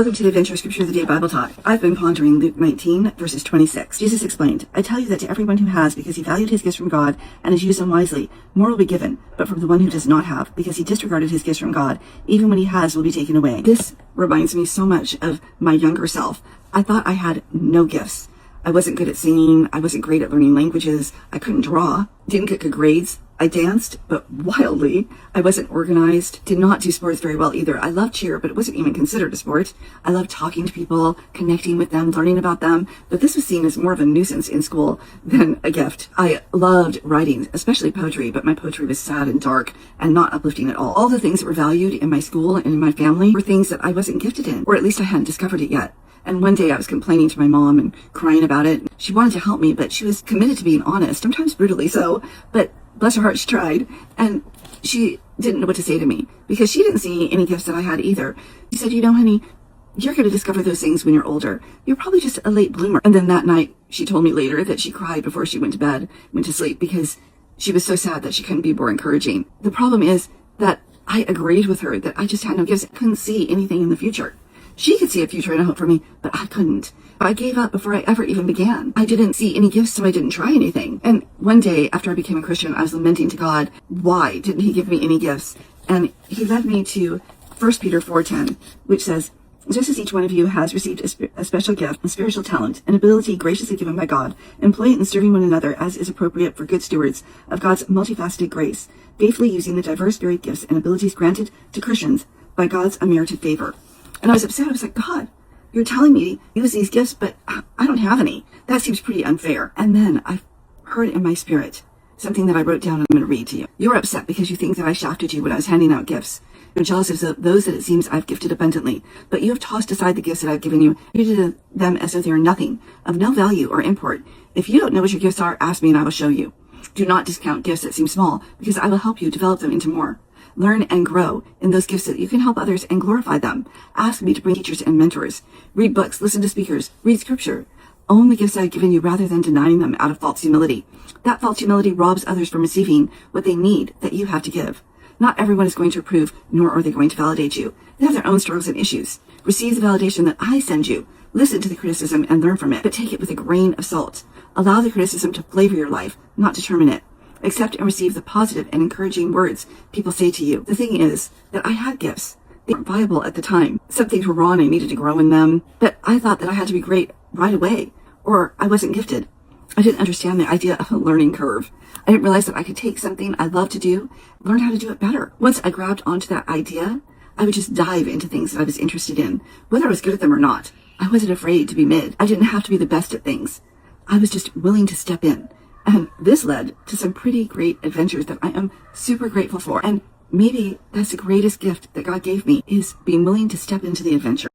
Welcome to the Adventure Scripture of the Day Bible Talk. I've been pondering Luke 19, verses 26. Jesus explained, I tell you that to everyone who has, because he valued his gifts from God and has used them wisely, more will be given. But from the one who does not have, because he disregarded his gifts from God, even when he has will be taken away. This reminds me so much of my younger self. I thought I had no gifts. I wasn't good at singing. I wasn't great at learning languages. I couldn't draw. Didn't get good grades. I danced, but wildly. I wasn't organized. Did not do sports very well either. I loved cheer, but it wasn't even considered a sport. I loved talking to people, connecting with them, learning about them. But this was seen as more of a nuisance in school than a gift. I loved writing, especially poetry, but my poetry was sad and dark and not uplifting at all. All the things that were valued in my school and in my family were things that I wasn't gifted in, or at least I hadn't discovered it yet. And one day I was complaining to my mom and crying about it. She wanted to help me, but she was committed to being honest, sometimes brutally so. But bless her heart, she tried. And she didn't know what to say to me because she didn't see any gifts that I had either. She said, you know, honey, you're going to discover those things when you're older. You're probably just a late bloomer. And then that night, she told me later that she cried before she went to sleep because she was so sad that she couldn't be more encouraging. The problem is that I agreed with her that I just had no gifts. I couldn't see anything in the future. She could see a future and a hope for me, but I couldn't. I gave up before I ever even began. I didn't see any gifts, so I didn't try anything. And one day, after I became a Christian, I was lamenting to God, why didn't he give me any gifts? And he led me to 1 Peter 4:10, which says, just as each one of you has received a special gift, a spiritual talent, an ability graciously given by God, employ it in serving one another as is appropriate for good stewards of God's multifaceted grace, faithfully using the diverse varied gifts and abilities granted to Christians by God's unmerited favor. And I was upset. I was like, God, you're telling me to use these gifts, but I don't have any. That seems pretty unfair. And then I heard in my spirit something that I wrote down and I'm going to read to you. You're upset because you think that I shafted you when I was handing out gifts. You're jealous of those that it seems I've gifted abundantly, but you have tossed aside the gifts that I've given you, treated them as though they are nothing, of no value or import. If you don't know what your gifts are, ask me and I will show you. Do not discount gifts that seem small, because I will help you develop them into more. Learn and grow in those gifts so that you can help others and glorify them. Ask me to bring teachers and mentors. Read books, listen to speakers, read scripture. Own the gifts I've given you rather than denying them out of false humility. That false humility robs others from receiving what they need that you have to give. Not everyone is going to approve, nor are they going to validate you. They have their own struggles and issues. Receive the validation that I send you. Listen to the criticism and learn from it, but take it with a grain of salt. Allow the criticism to flavor your life, not determine it. Accept and receive the positive and encouraging words people say to you. The thing is that I had gifts. They weren't viable at the time. Some things were wrong. I needed to grow in them. But I thought that I had to be great right away, or I wasn't gifted. I didn't understand the idea of a learning curve. I didn't realize that I could take something I love to do, learn how to do it better. Once I grabbed onto that idea, I would just dive into things that I was interested in, whether I was good at them or not. I wasn't afraid to be mid. I didn't have to be the best at things. I was just willing to step in. And this led to some pretty great adventures that I am super grateful for. And maybe that's the greatest gift that God gave me, is being willing to step into the adventure.